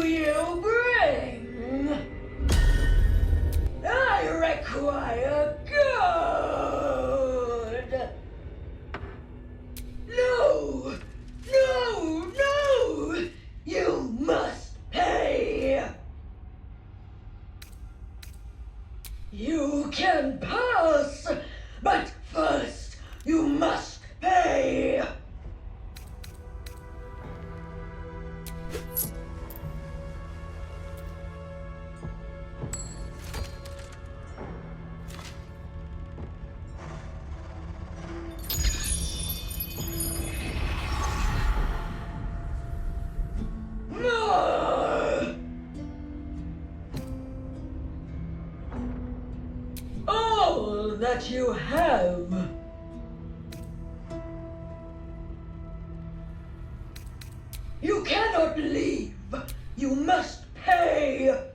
you bring? I require gold. No, no, no! You must pay. You can pass, but first you must pay. All that you have. You cannot leave. You must pay.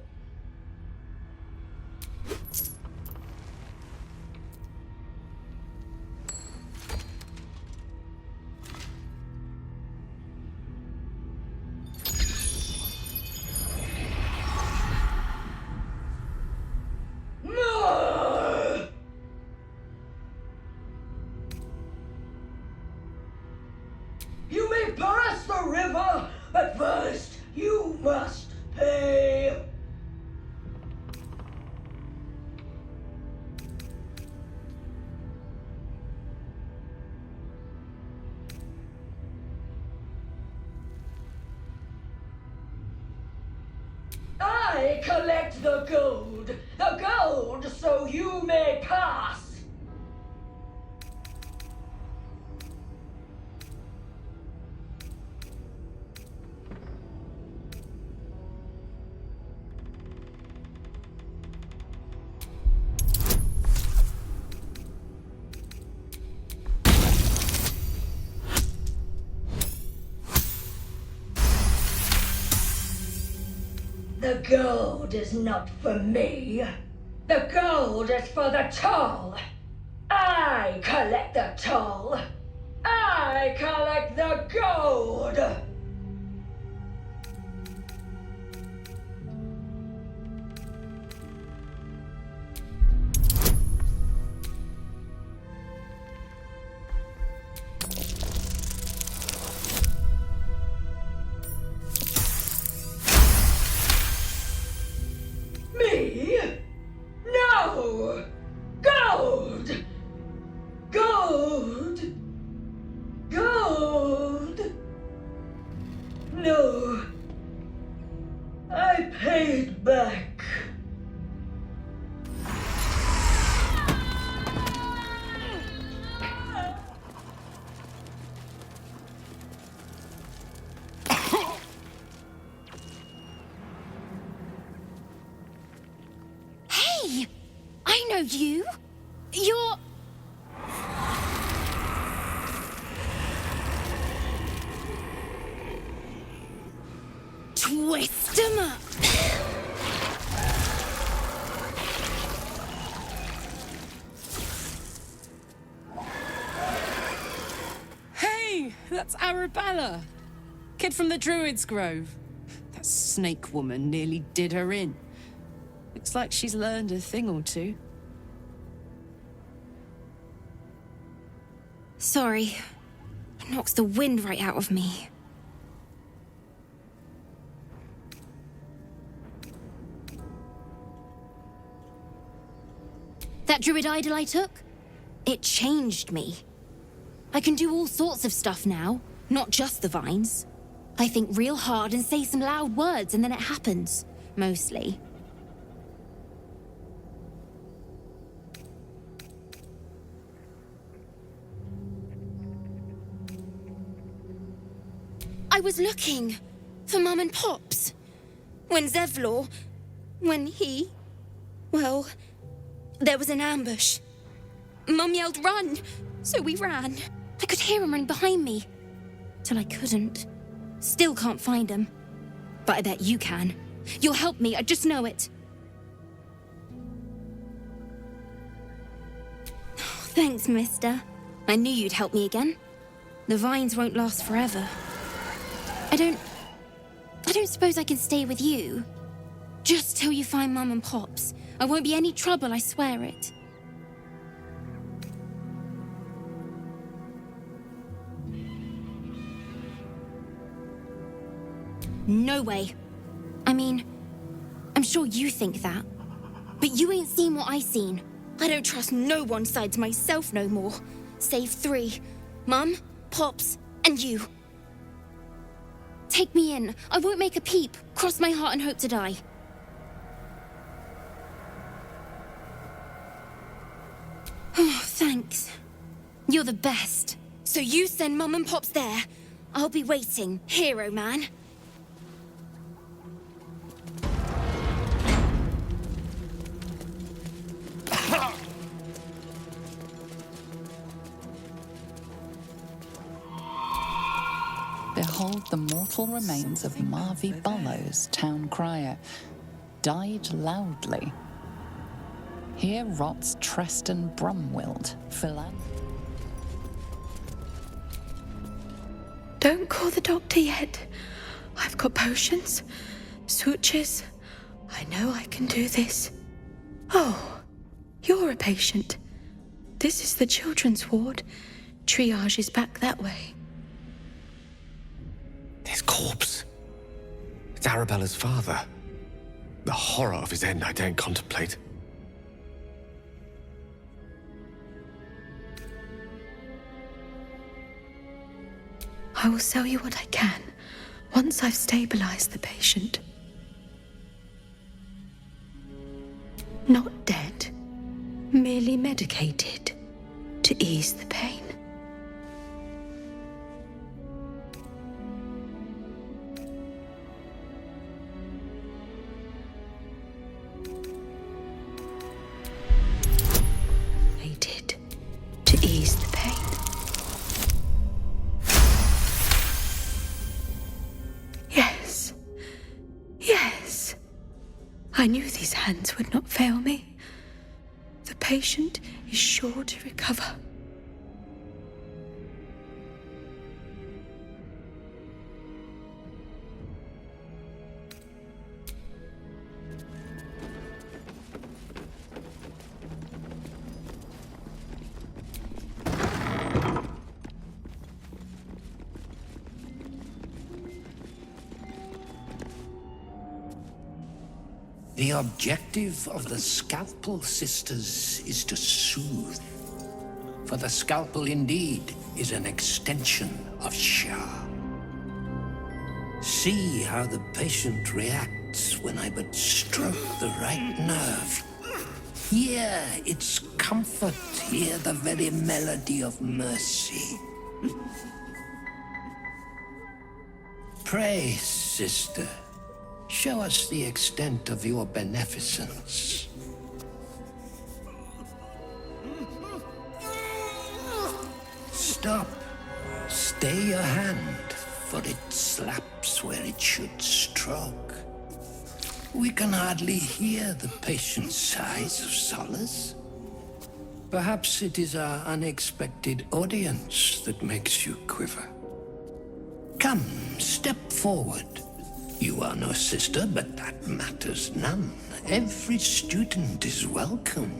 You may pass the river, but first you must pay. I collect the gold so you may pass. The gold is not for me. The gold is for the toll. I collect the toll. I collect the gold. Me? No! Gold! Gold! Gold! No. I paid back. Hey! I know you! You're... Twist 'em up! Hey, that's Arabella. Kid from the Druid's Grove. That snake woman nearly did her in. Looks like she's learned a thing or two. Sorry. It knocks the wind right out of me. That druid idol I took? It changed me. I can do all sorts of stuff now, not just the vines. I think real hard and say some loud words and then it happens. Mostly. I was looking for Mum and Pops. When well, there was an ambush. Mum yelled, "Run!" So we ran. I could hear him running behind me. Till I couldn't. Still can't find him. But I bet you can. You'll help me, I just know it. Thanks, mister. I knew you'd help me again. The vines won't last forever. I don't don't suppose I can stay with you. Just till you find Mum and Pops. I won't be any trouble, I swear it. No way. I mean, I'm sure you think that. But you ain't seen what I seen. I don't trust no one sides myself no more. Save 3. Mum, Pops, and you. Take me in. I won't make a peep. Cross my heart and hope to die. Oh, thanks. You're the best. So you send Mum and Pops there. I'll be waiting, hero man. Behold the mortal remains of Marvy Bullows, town crier, died loudly. Here rots Treston Brumwild, Don't call the doctor yet. I've got potions, sutures. I know I can do this. Oh, you're a patient. This is the children's ward. Triage is back that way. His corpse. It's Arabella's father. The horror of his end I daren't contemplate. I will sell you what I can, once I've stabilized the patient. Not dead, merely medicated to ease the pain. To ease the pain. Yes. Yes. I knew these hands would not fail me. The patient is sure to recover. The objective of the Scalpel Sisters is to soothe. For the scalpel indeed is an extension of Shah. See how the patient reacts when I but stroke the right nerve. Hear its comfort, hear the very melody of mercy. Pray, sister. Show us the extent of your beneficence. Stop. Stay your hand, for it slaps where it should stroke. We can hardly hear the patient's sighs of solace. Perhaps it is our unexpected audience that makes you quiver. Come, step forward. You are no sister, but that matters none. Every student is welcome.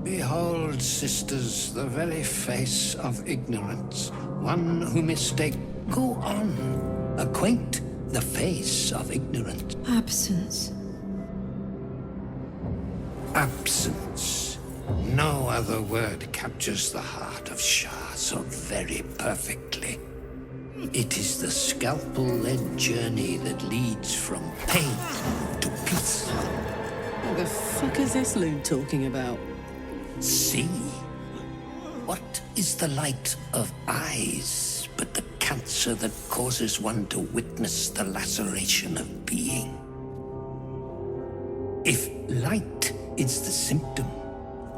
Behold, sisters, the very face of ignorance. One who mistake. Go on, acquaint the face of ignorance. Absence. Absence. No other word captures the heart of Shah so very perfectly. It is the scalpel-led journey that leads from pain to peace. What the fuck is this loon talking about? See? What is the light of eyes but the cancer that causes one to witness the laceration of being? If light is the symptom,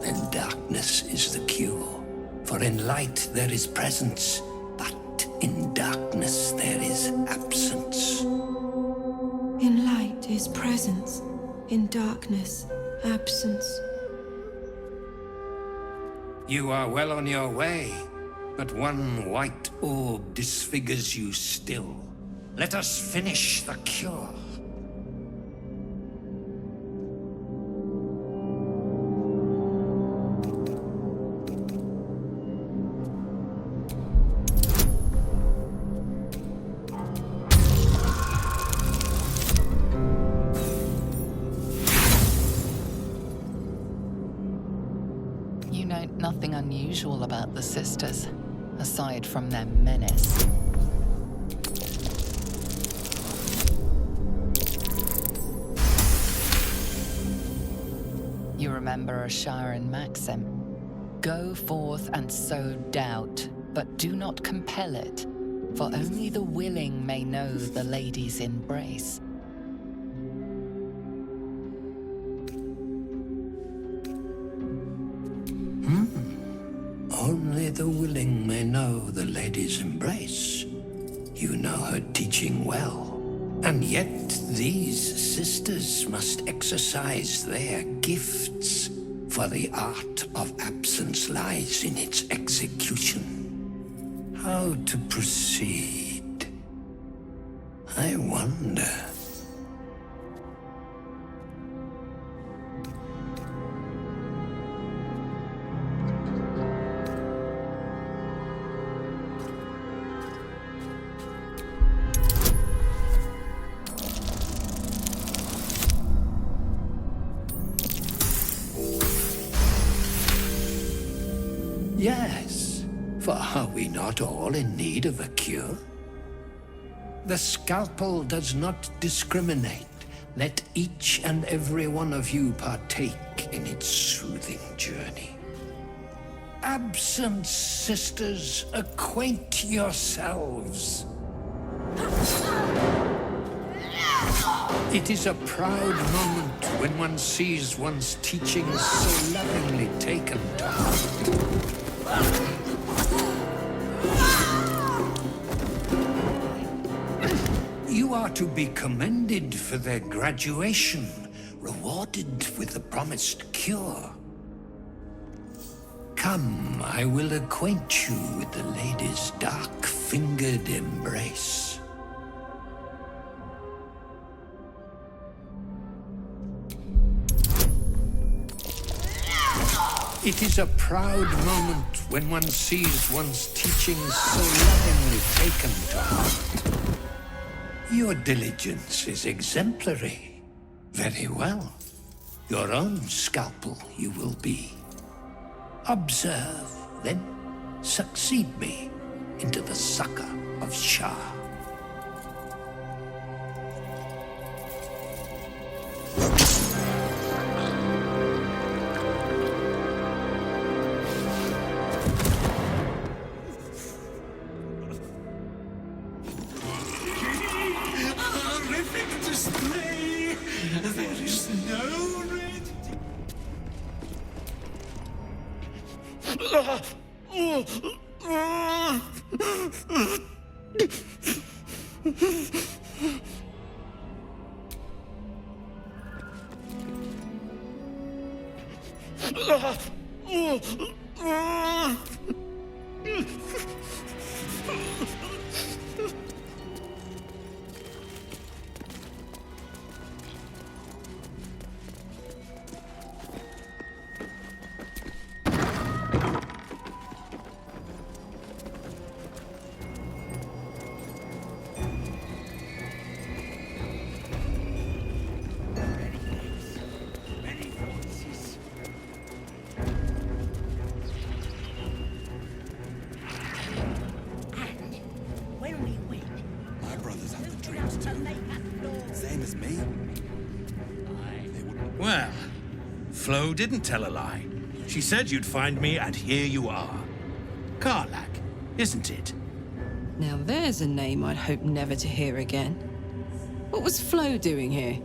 then darkness is the cure. For in light there is presence, but in darkness there is absence. In light, His presence in darkness, absence. You are well on your way, but one white orb disfigures you still. Let us finish the cure. You note nothing unusual about the sisters, aside from their menace. You remember a Sharon maxim. Go forth and sow doubt, but do not compel it, for only the willing may know the lady's embrace. Only the willing may know the lady's embrace. You know her teaching well. And yet these sisters must exercise their gifts, for the art of absence lies in its execution. How to proceed? I wonder. Yes, for are we not all in need of a cure? The scalpel does not discriminate. Let each and every one of you partake in its soothing journey. Absent sisters, acquaint yourselves. It is a proud moment when one sees one's teachings so lovingly taken to heart. You are to be commended for their graduation, rewarded with the promised cure. Come, I will acquaint you with the lady's dark-fingered embrace. It is a proud moment when one sees one's teachings so lovingly taken to heart. Your diligence is exemplary. Very well. Your own scalpel you will be. Observe, then succeed me into the succor of Shah. Well, Flo didn't tell a lie. She said you'd find me, and here you are. Karlak, isn't it? Now there's a name I'd hope never to hear again. What was Flo doing here?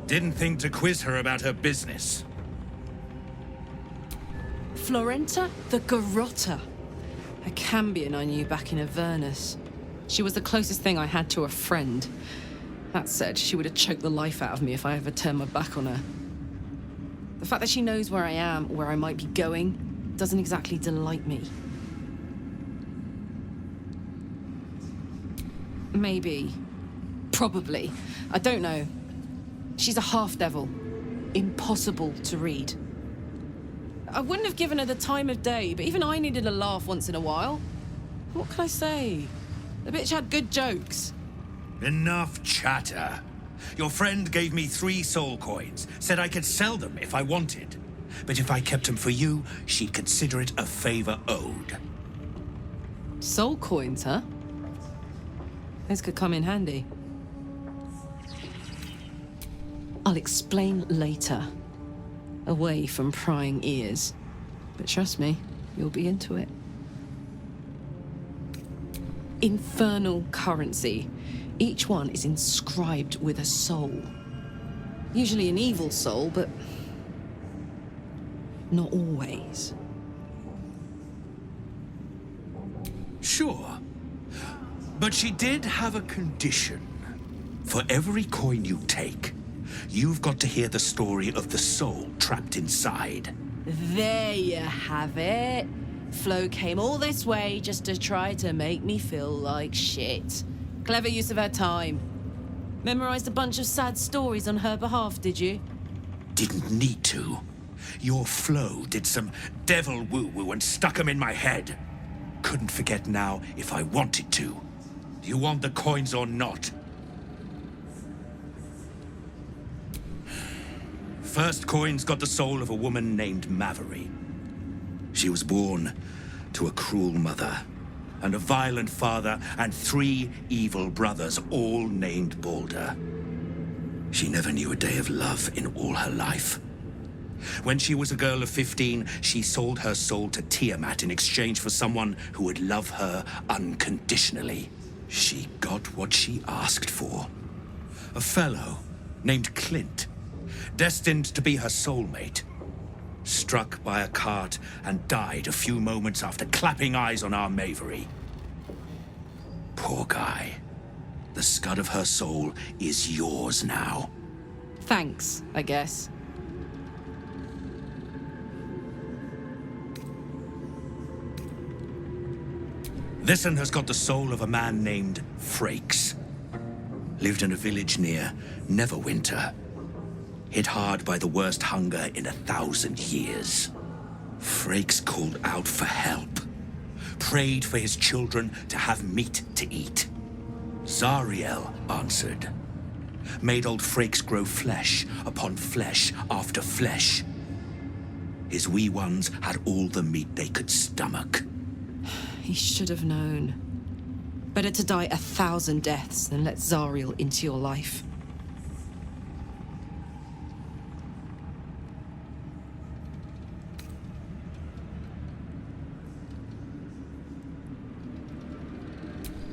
Didn't think to quiz her about her business. Florenta the Garotta. A Cambion I knew back in Avernus. She was the closest thing I had to a friend. That said, she would have choked the life out of me if I ever turned my back on her. The fact that she knows where I am, or where I might be going, doesn't exactly delight me. Maybe. Probably. I don't know. She's a half-devil. Impossible to read. I wouldn't have given her the time of day, but even I needed a laugh once in a while. What can I say? The bitch had good jokes. Enough chatter. Your friend gave me 3 soul coins, said I could sell them if I wanted. But if I kept them for you, she'd consider it a favor owed. Soul coins, huh? Those could come in handy. I'll explain later. Away from prying ears. But trust me, you'll be into it. Infernal currency. Each one is inscribed with a soul. Usually an evil soul, but not always. Sure. But she did have a condition. For every coin you take, you've got to hear the story of the soul trapped inside. There you have it. Flo came all this way just to try to make me feel like shit. Clever use of her time. Memorized a bunch of sad stories on her behalf, did you? Didn't need to. Your Flo did some devil woo-woo and stuck 'em in my head. Couldn't forget now if I wanted to. Do you want the coins or not? First coin's got the soul of a woman named Maverick. She was born to a cruel mother and a violent father and 3 evil brothers, all named Baldur. She never knew a day of love in all her life. When she was a girl of 15, she sold her soul to Tiamat in exchange for someone who would love her unconditionally. She got what she asked for. A fellow named Clint, destined to be her soulmate, struck by a cart and died a few moments after clapping eyes on our Mavery. Poor guy. The scud of her soul is yours now. Thanks, I guess. This one has got the soul of a man named Frakes. Lived in a village near Neverwinter. Hit hard by the worst hunger in 1,000 years. Frakes called out for help. Prayed for his children to have meat to eat. Zariel answered. Made old Frakes grow flesh upon flesh after flesh. His wee ones had all the meat they could stomach. He should have known. Better to die 1,000 deaths than let Zariel into your life.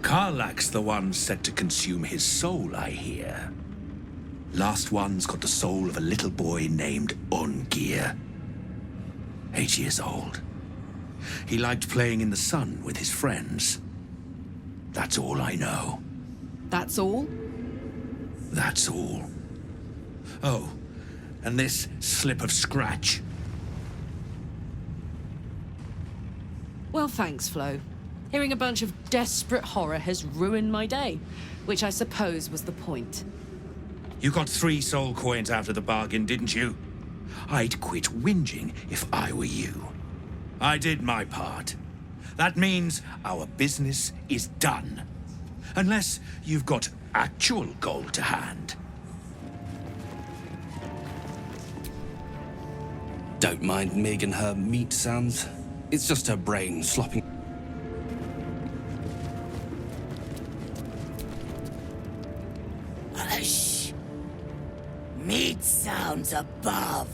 Karlak's the one set to consume his soul, I hear. Last one's got the soul of a little boy named Ungir. 8 years old. He liked playing in the sun with his friends. That's all I know. That's all? That's all. Oh, and this slip of scratch. Well, thanks, Flo. Hearing a bunch of desperate horror has ruined my day, which I suppose was the point. You got 3 soul coins out of the bargain, didn't you? I'd quit whinging if I were you. I did my part. That means our business is done. Unless you've got actual gold to hand. Don't mind Meg and her meat sounds. It's just her brain slopping. Hush! Meat sounds above.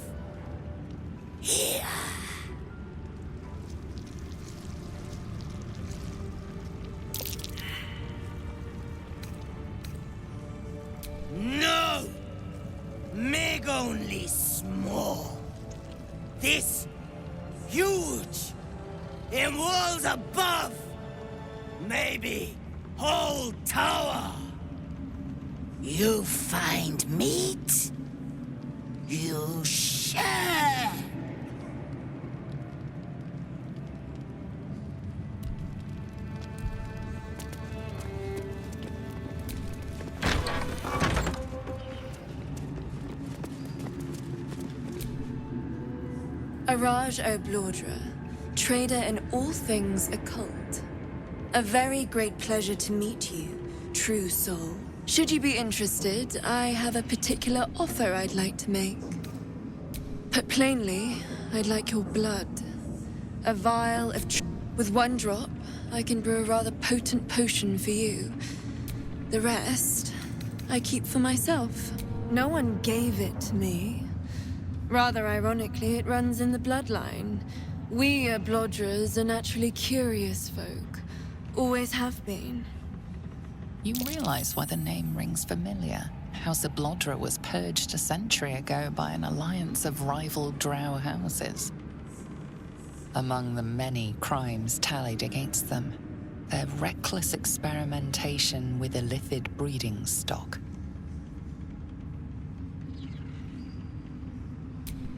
Here. No! Meg only small. This huge. In walls above. Maybe whole tower. You find meat, you share. Araj O'Blaudra, trader in all things occult. A very great pleasure to meet you, true soul. Should you be interested, I have a particular offer I'd like to make. Put plainly, I'd like your blood. A vial of with one drop, I can brew a rather potent potion for you. The rest, I keep for myself. No one gave it to me. Rather ironically, it runs in the bloodline. We O'Blaudras are naturally curious folk. Always have been. You realize why the name rings familiar? House O'Blaudra was purged a century ago by an alliance of rival drow houses. Among the many crimes tallied against them, their reckless experimentation with illithid breeding stock.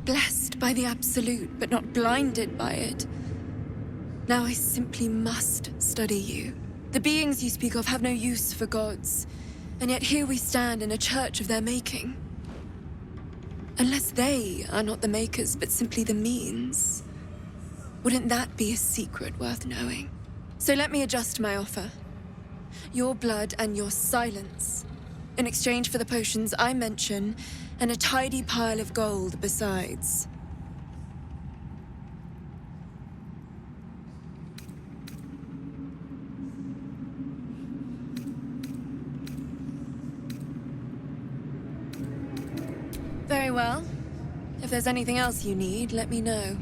Blessed by the absolute, but not blinded by it. Now I simply must study you. The beings you speak of have no use for gods, and yet here we stand in a church of their making. Unless they are not the makers, but simply the means, wouldn't that be a secret worth knowing? So let me adjust my offer. Your blood and your silence, in exchange for the potions I mention, and a tidy pile of gold besides. Very well. If there's anything else you need, let me know.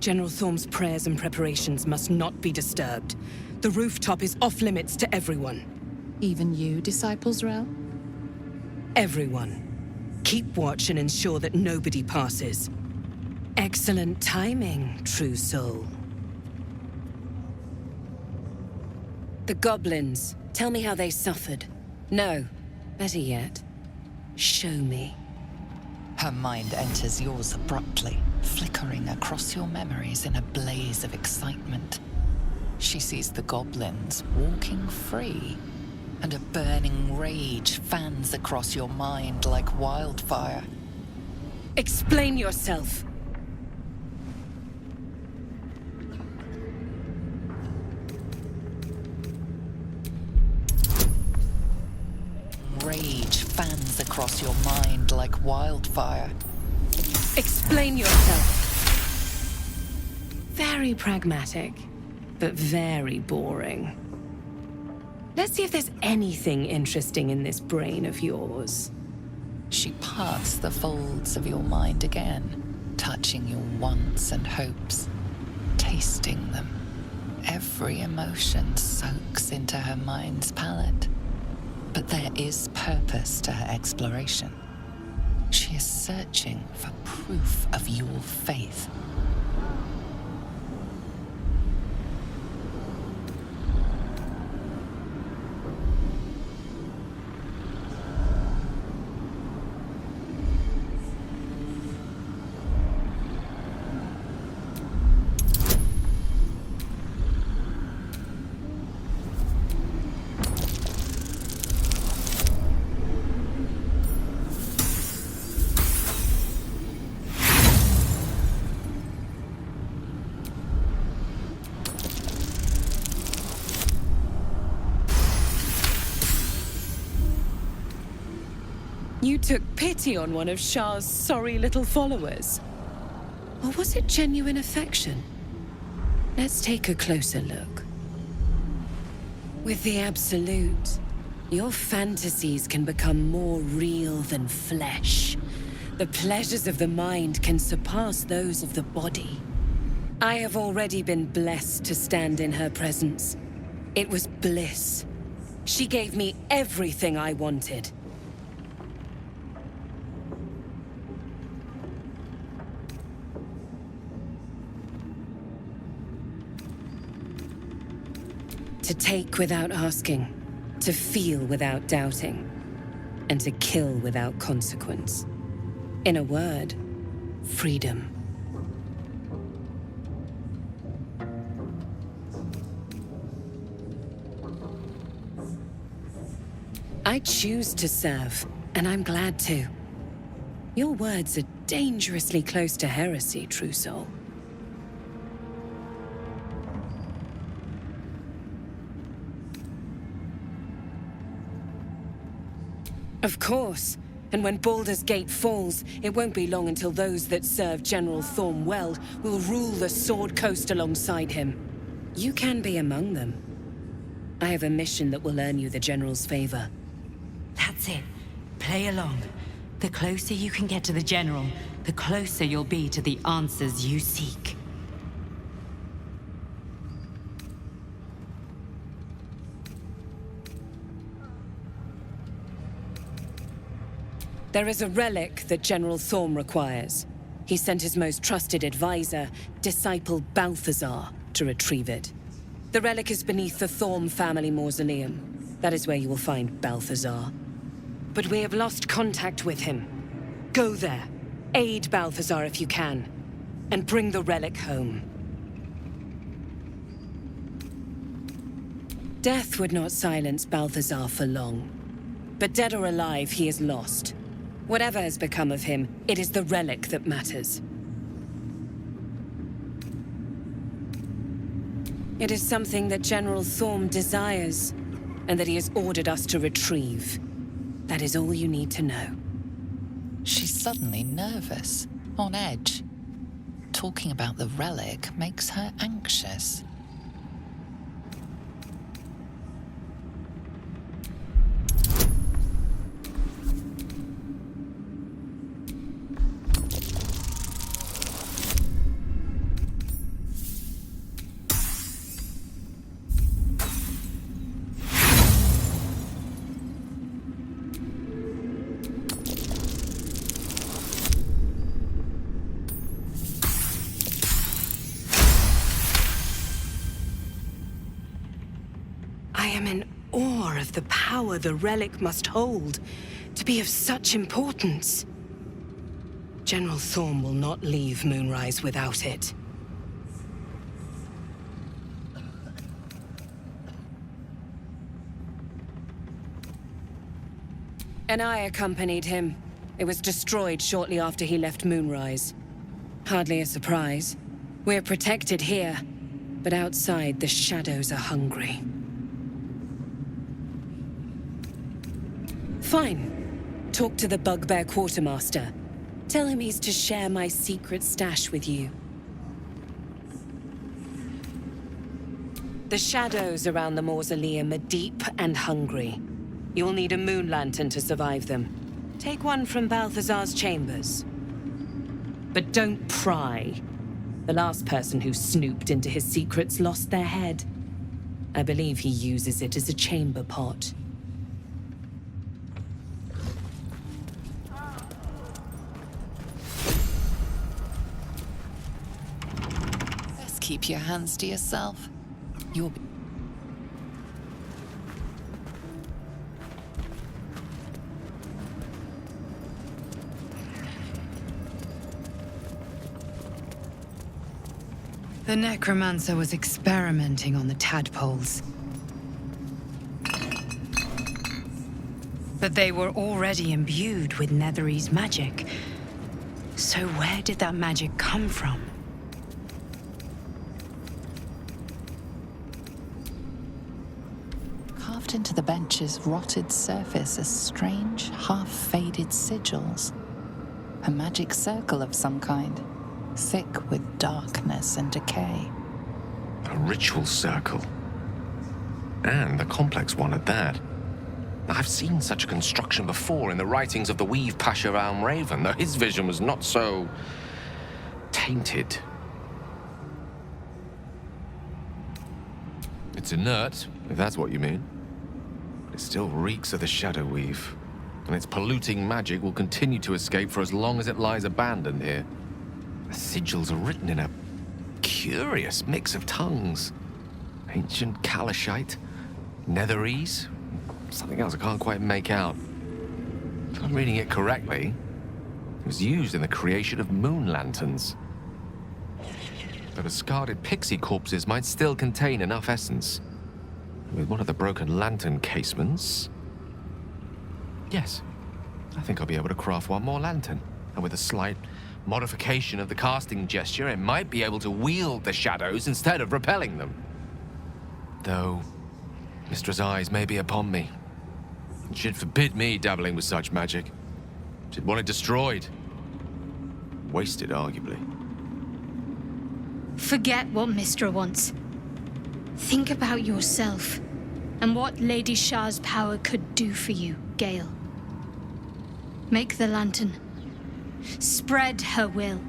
General Thorm's prayers and preparations must not be disturbed. The rooftop is off limits to everyone. Even you, Disciples Rel? Everyone. Keep watch and ensure that nobody passes. Excellent timing, true soul. The goblins. Tell me how they suffered. No, better yet, show me. Her mind enters yours abruptly, flickering across your memories in a blaze of excitement. She sees the goblins walking free, and a burning rage fans across your mind like wildfire. Explain yourself! Rage fans across your mind like wildfire. Explain yourself! Very pragmatic, but very boring. Let's see if there's anything interesting in this brain of yours. She parts the folds of your mind again, touching your wants and hopes, tasting them. Every emotion soaks into her mind's palate. But there is purpose to her exploration. She is searching for proof of your faith. You took pity on one of Shah's sorry little followers? Or was it genuine affection? Let's take a closer look. With the Absolute, your fantasies can become more real than flesh. The pleasures of the mind can surpass those of the body. I have already been blessed to stand in her presence. It was bliss. She gave me everything I wanted. To take without asking, to feel without doubting, and to kill without consequence. In a word, freedom. I choose to serve, and I'm glad to. Your words are dangerously close to heresy, true soul. Of course. And when Baldur's Gate falls, it won't be long until those that serve General Thorm well will rule the Sword Coast alongside him. You can be among them. I have a mission that will earn you the General's favor. That's it. Play along. The closer you can get to the General, the closer you'll be to the answers you seek. There is a relic that General Thorm requires. He sent his most trusted advisor, disciple Balthazar, to retrieve it. The relic is beneath the Thorm family mausoleum. That is where you will find Balthazar. But we have lost contact with him. Go there, aid Balthazar if you can, and bring the relic home. Death would not silence Balthazar for long. But dead or alive, he is lost. Whatever has become of him, it is the relic that matters. It is something that General Thorm desires, and that he has ordered us to retrieve. That is all you need to know. She's suddenly nervous, on edge. Talking about the relic makes her anxious. The power the relic must hold to be of such importance. General Thorm will not leave Moonrise without it. And I accompanied him. It was destroyed shortly after he left Moonrise. Hardly a surprise. We're protected here, but outside the shadows are hungry. Fine. Talk to the Bugbear Quartermaster. Tell him he's to share my secret stash with you. The shadows around the mausoleum are deep and hungry. You'll need a moon lantern to survive them. Take one from Balthazar's chambers. But don't pry. The last person who snooped into his secrets lost their head. I believe he uses it as a chamber pot. Keep your hands to yourself. You'll be... The necromancer was experimenting on the tadpoles. But they were already imbued with Netherese magic. So where did that magic come from? Into the bench's rotted surface are strange, half-faded sigils. A magic circle of some kind, thick with darkness and decay. A ritual circle. And a complex one at that. I've seen such a construction before in the writings of the Weave Pasha Raven, though his vision was not so tainted. It's inert, if that's what you mean. But it still reeks of the Shadow Weave, and its polluting magic will continue to escape for as long as it lies abandoned here. The sigils are written in a curious mix of tongues. Ancient Kalashite, Netherese, something else I can't quite make out. If I'm reading it correctly, it was used in the creation of moon lanterns. The discarded pixie corpses might still contain enough essence. With one of the broken lantern casements... Yes, I think I'll be able to craft one more lantern. And with a slight modification of the casting gesture, it might be able to wield the shadows instead of repelling them. Though, Mistress' eyes may be upon me. She'd forbid me dabbling with such magic. She'd want it destroyed. Wasted, arguably. Forget what Mistra wants. Think about yourself and what Lady Shah's power could do for you, Gale. Make the lantern. Spread her will.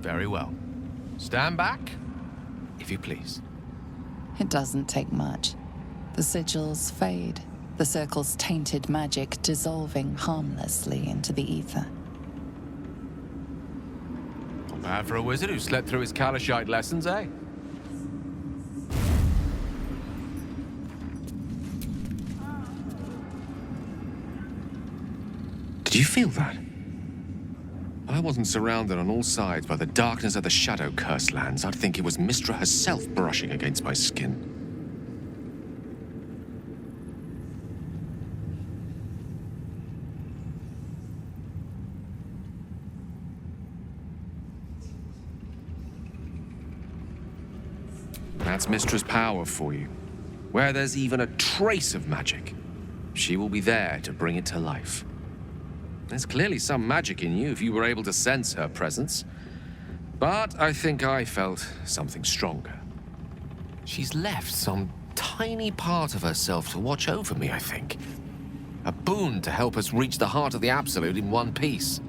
Very well. Stand back, if you please. It doesn't take much. The sigils fade, the circle's tainted magic dissolving harmlessly into the ether. Not bad for a wizard who slept through his Kalashite lessons, eh? Did you feel that? I wasn't surrounded on all sides by the darkness of the Shadow Curse lands. I'd think it was Mistra herself brushing against my skin. That's Mistra's power for you. Where there's even a trace of magic, she will be there to bring it to life. There's clearly some magic in you if you were able to sense her presence. But I think I felt something stronger. She's left some tiny part of herself to watch over me, I think. A boon to help us reach the heart of the Absolute in one piece.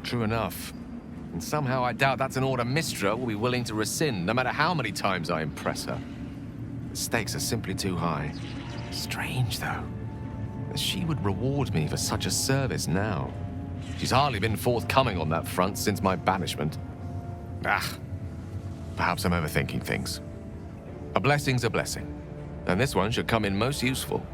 True enough. And somehow I doubt that's an order Mistra will be willing to rescind, no matter how many times I impress her. The stakes are simply too high. Strange, though, that she would reward me for such a service now. She's hardly been forthcoming on that front since my banishment. Perhaps I'm overthinking things. A blessing's a blessing, and this one should come in most useful.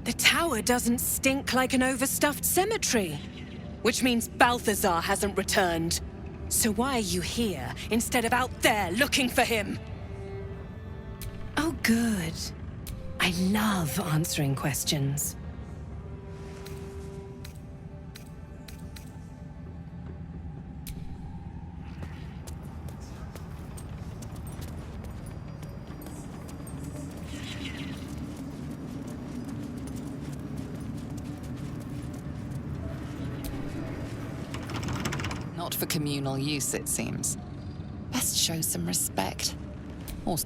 The tower doesn't stink like an overstuffed cemetery, which means Balthazar hasn't returned. So why are you here instead of out there looking for him? Oh, good. I love answering questions. Not for communal use, it seems. Best show some respect. Or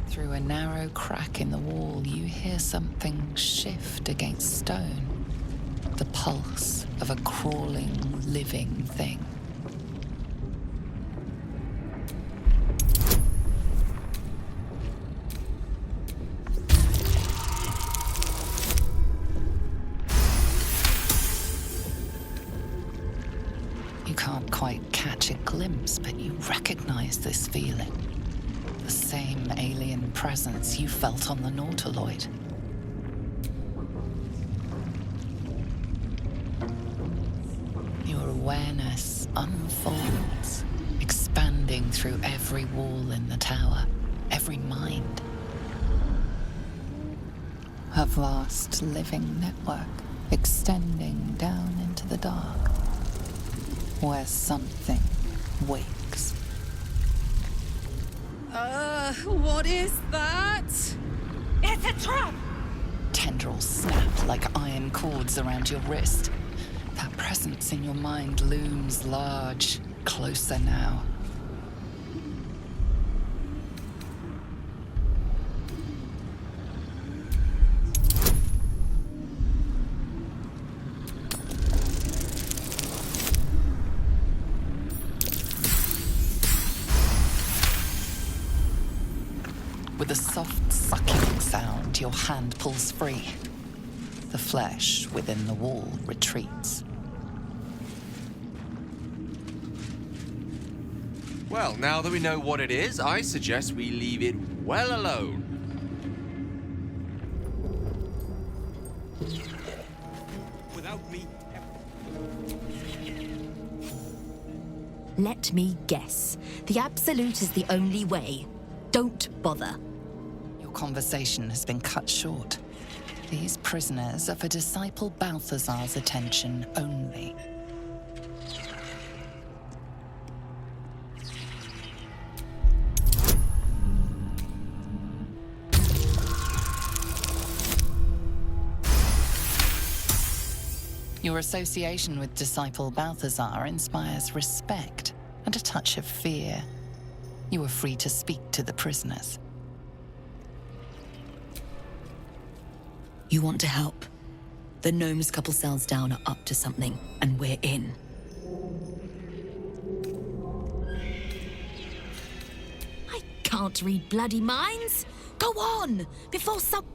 through a narrow crack in the wall, you hear something shift against stone. the pulse of a crawling, living thing. You can't quite catch a glimpse, but you recognize this feeling. The same alien presence you felt on the Nautiloid. Your awareness unfolds, expanding through every wall in the tower, every mind. A vast living network extending down into the dark, where something wakes. What is that? It's a trap! Tendrils snap like iron cords around your wrist. That presence in your mind looms large, closer now. With a soft sucking sound, your hand pulls free. The flesh within the wall retreats. Well, now that we know what it is, I suggest we leave it well alone. Without me... Let me guess. The absolute is the only way. Don't bother. Your conversation has been cut short. These prisoners are for Disciple Balthazar's attention only. Your association with Disciple Balthazar inspires respect and a touch of fear. You are free to speak to the prisoners. You want to help? The gnomes couple cells down are up to something, and we're in. I can't read bloody minds. Go on, before some...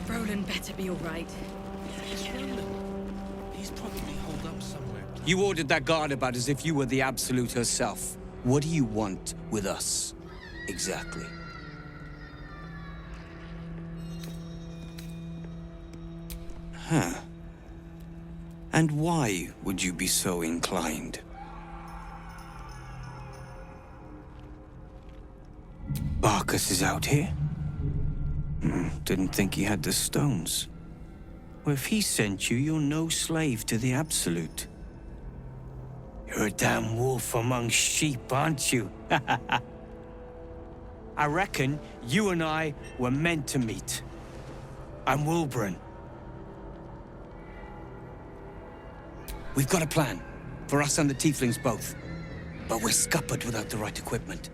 Roland better be all right. He's probably holed up somewhere. You ordered that guard about as if you were the Absolute herself. What do you want with us? Exactly. Huh. And why would you be so inclined? Barkus is out here? Didn't think he had the stones. Well, if he sent you, you're no slave to the Absolute. You're a damn wolf among sheep, aren't you? I reckon you and I were meant to meet. I'm Wilburn. We've got a plan, for us and the tieflings both. But we're scuppered without the right equipment.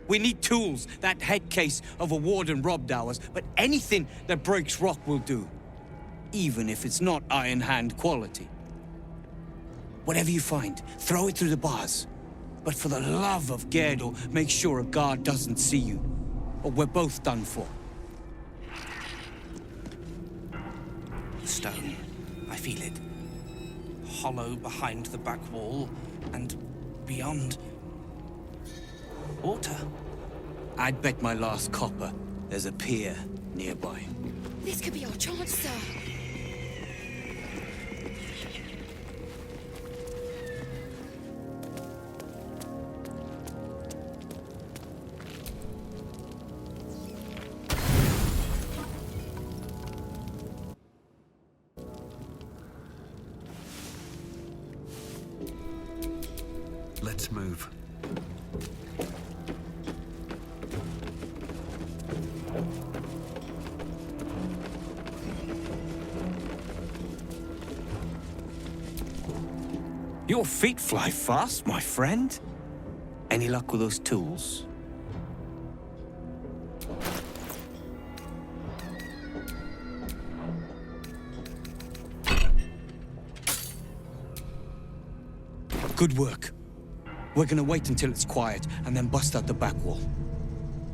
We need tools. That head case of a warden robbed ours, but anything that breaks rock will do. Even if it's not Iron Hand quality. Whatever you find, throw it through the bars. But for the love of Gerdel, make sure a guard doesn't see you, or we're both done for. The stone. I feel it. Hollow behind the back wall, and beyond... water. I'd bet my last copper there's a pier nearby. This could be our chance, sir. Let's move. Your feet fly fast, my friend. Any luck with those tools? Good work. We're gonna wait until it's quiet and then bust out the back wall.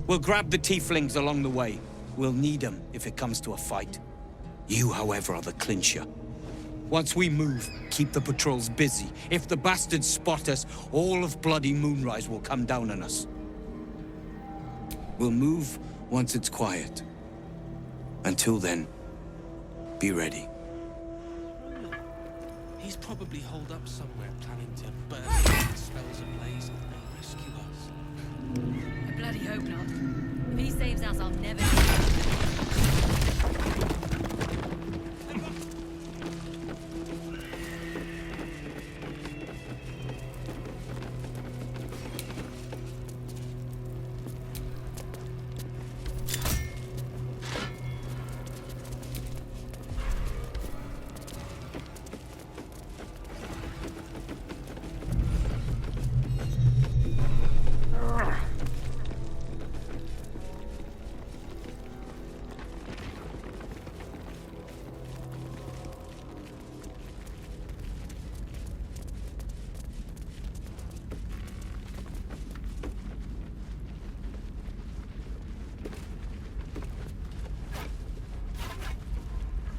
We'll grab the tieflings along the way. We'll need them if it comes to a fight. You, however, are the clincher. Once we move, keep the patrols busy. If the bastards spot us, all of bloody Moonrise will come down on us. We'll move once it's quiet. Until then, be ready. He's probably holed up somewhere, planning to burn spells ablaze and rescue us. I bloody hope not. If he saves us, I'll never...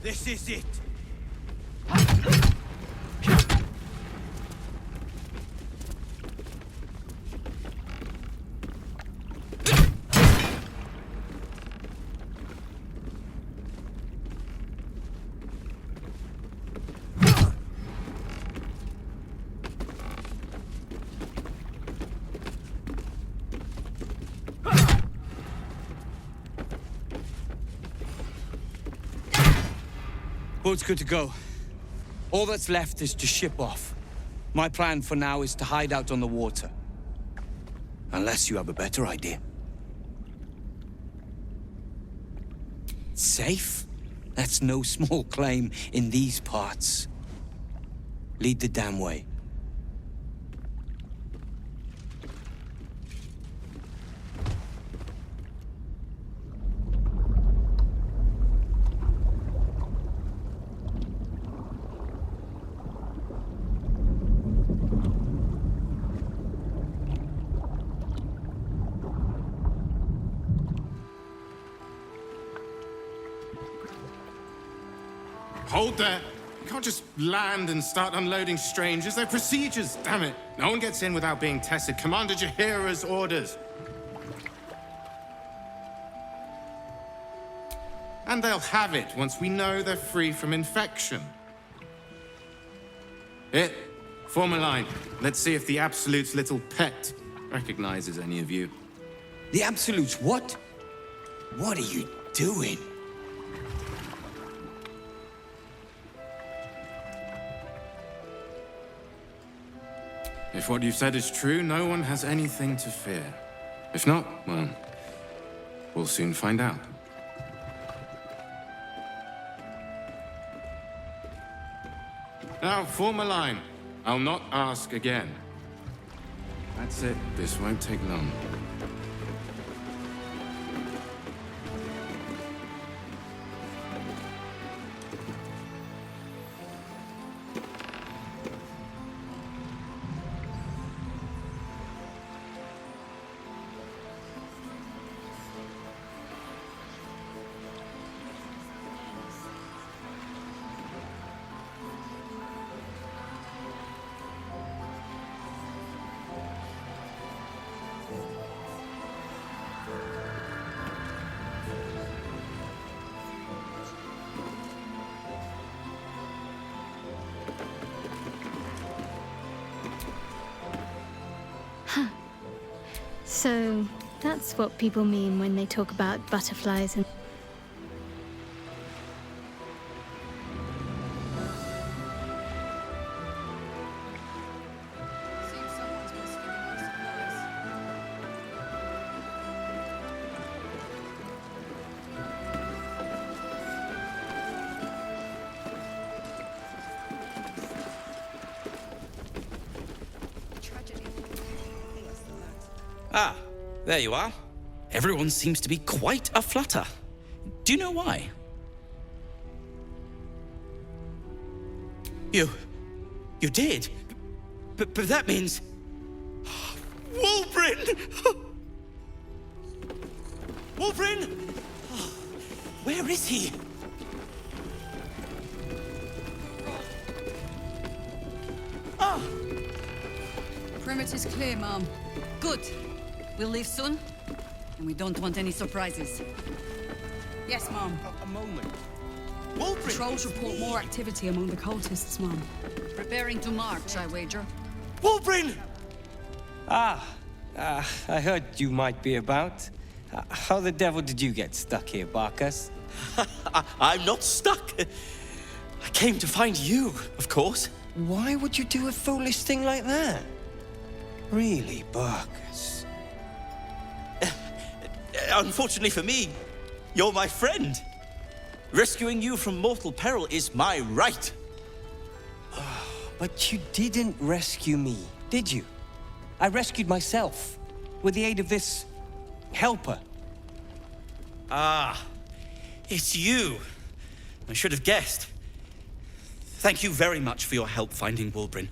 This is it! Boat's good to go. All that's left is to ship off. My plan for now is to hide out on the water. Unless you have a better idea. Safe? That's no small claim in these parts. Lead the damn way. Hold there. You can't just land and start unloading strangers. They're procedures, damn it. No one gets in without being tested. Commander Jahira's orders. And they'll have it once we know they're free from infection. Here, form a line. Let's see if the Absolute's little pet recognizes any of you. The Absolute's what? What are you doing? If what you've said is true, no one has anything to fear. If not, well, we'll soon find out. Now, form a line. I'll not ask again. That's it. This won't take long. So, that's what people mean when they talk about butterflies and... Ah, there you are. Everyone seems to be quite a flutter. Do you know why? You did? But that means... Wulbren! Wulbren! Where is he? Ah! Perimeter's clear, Mom. Good. We'll leave soon, and we don't want any surprises. Yes, Mom. A moment. Wulbren! Patrols report more activity among the cultists, Mom. Preparing to march, I wager. Wulbren! I heard you might be about. How the devil did you get stuck here, Barkus? I'm not stuck. I came to find you, of course. Why would you do a foolish thing like that? Really, Barkus? Unfortunately for me, you're my friend. Rescuing you from mortal peril is my right. But you didn't rescue me, did you? I rescued myself with the aid of this helper. Ah, it's you. I should have guessed. Thank you very much for your help finding Wulbren.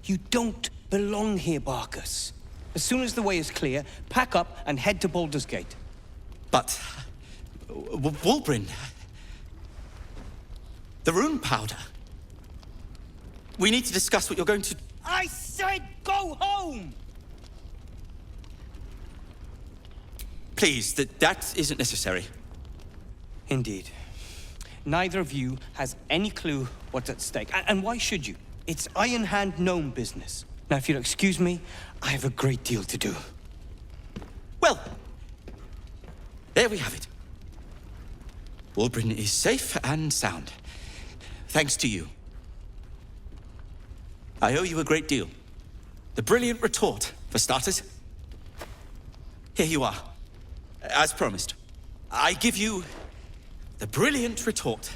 You don't belong here, Barkus. As soon as the way is clear, pack up and head to Baldur's Gate. But... Wulbren... The rune powder... We need to discuss what you're going to... I said go home! Please, that isn't necessary. Indeed. Neither of you has any clue what's at stake. And why should you? It's Iron Hand gnome business. Now, if you'll excuse me, I have a great deal to do. Well, there we have it. Wulbren is safe and sound. Thanks to you. I owe you a great deal. The brilliant retort, for starters. Here you are. As promised. I give you the brilliant retort.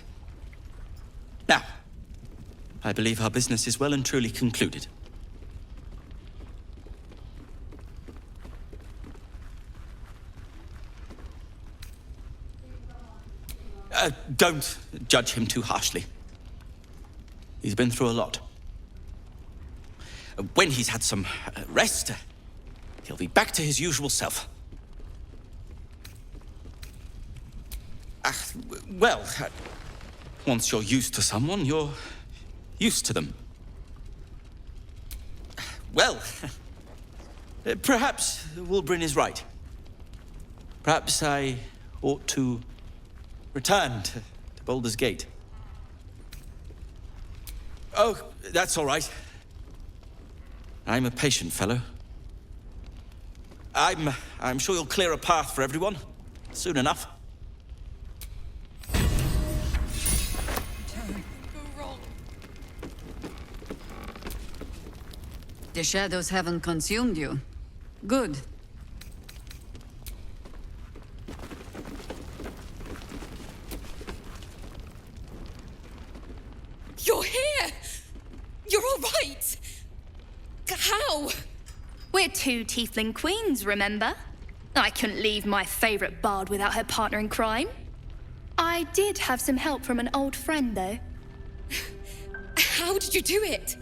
Now, I believe our business is well and truly concluded. Don't judge him too harshly. He's been through a lot. When he's had some rest, he'll be back to his usual self. Well, once you're used to someone, you're used to them. Well, perhaps Wulbren is right. Perhaps I ought to return to Baldur's Gate. Oh, that's all right. I'm a patient fellow. I'm sure you'll clear a path for everyone soon enough. The shadows haven't consumed you. Good. You're here! You're all right! How? We're two tiefling queens, remember? I couldn't leave my favorite bard without her partner in crime. I did have some help from an old friend, though. How did you do it?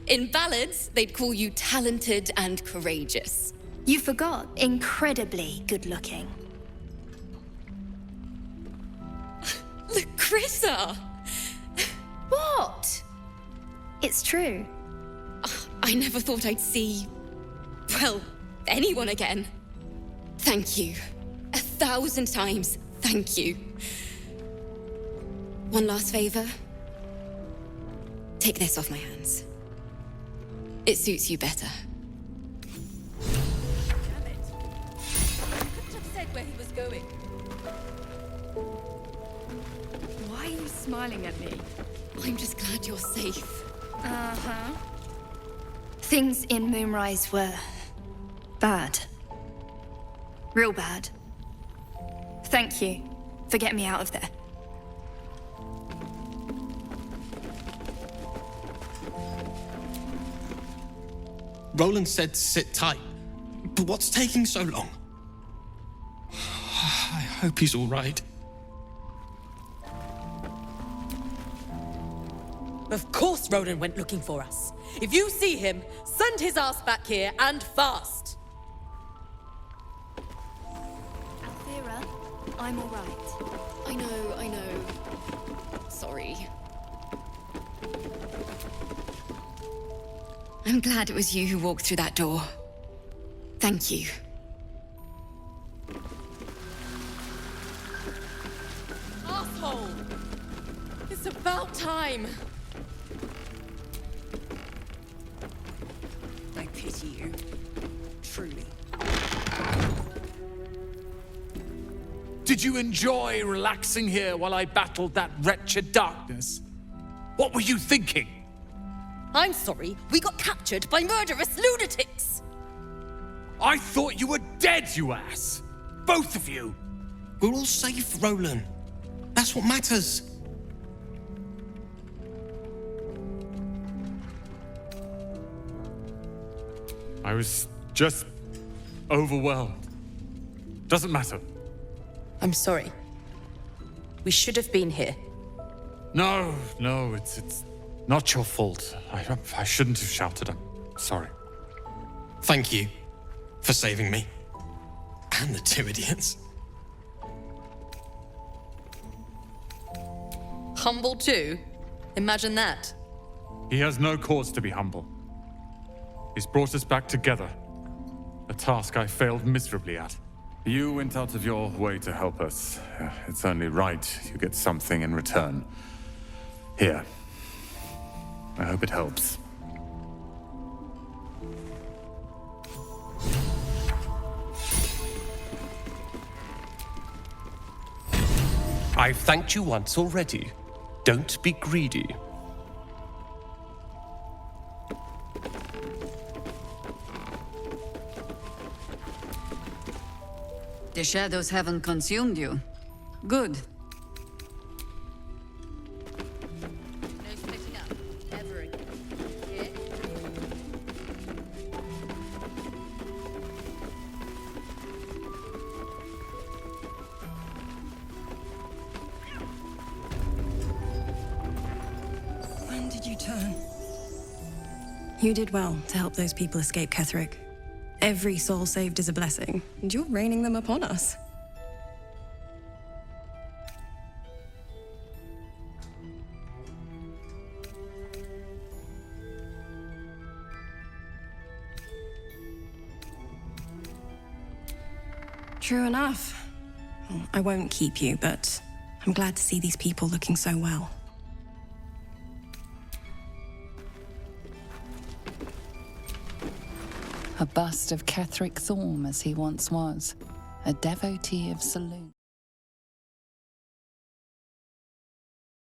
In ballads, they'd call you talented and courageous. You forgot incredibly good-looking. Larissa! What? It's true. I never thought I'd see... well, anyone again. Thank you. 1,000 times, thank you. One last favor. Take this off my hands. It suits you better. Damn it. I couldn't have said where he was going. Why are you smiling at me? I'm just glad you're safe. Uh-huh. Things in Moonrise were... bad. Real bad. Thank you for getting me out of there. Roland said sit tight. But what's taking so long? hope he's all right. Of course Ronan went looking for us. If you see him, send his ass back here, and fast. Althea, I'm all right. I know. Sorry. I'm glad it was you who walked through that door. Thank you. Asshole! It's about time. I pity you. Truly. Did you enjoy relaxing here while I battled that wretched darkness? What were you thinking? I'm sorry, we got captured by murderous lunatics! I thought you were dead, you ass! Both of you! We're all safe, Roland. That's what matters. I was just overwhelmed. Doesn't matter. I'm sorry. We should have been here. No, it's not your fault. I shouldn't have shouted. I'm sorry. Thank you for saving me. And the two idiots. Humble too? Imagine that. He has no cause to be humble. He's brought us back together. A task I failed miserably at. You went out of your way to help us. It's only right you get something in return. Here. I hope it helps. I've thanked you once already. Don't be greedy. The shadows haven't consumed you. Good. No splitting up, ever again. Yeah? When did you turn? You did well to help those people escape Ketherick. Every soul saved is a blessing, and you're raining them upon us. True enough. Well, I won't keep you, but I'm glad to see these people looking so well. A bust of Ketherick Thorm as he once was, a devotee of saloon.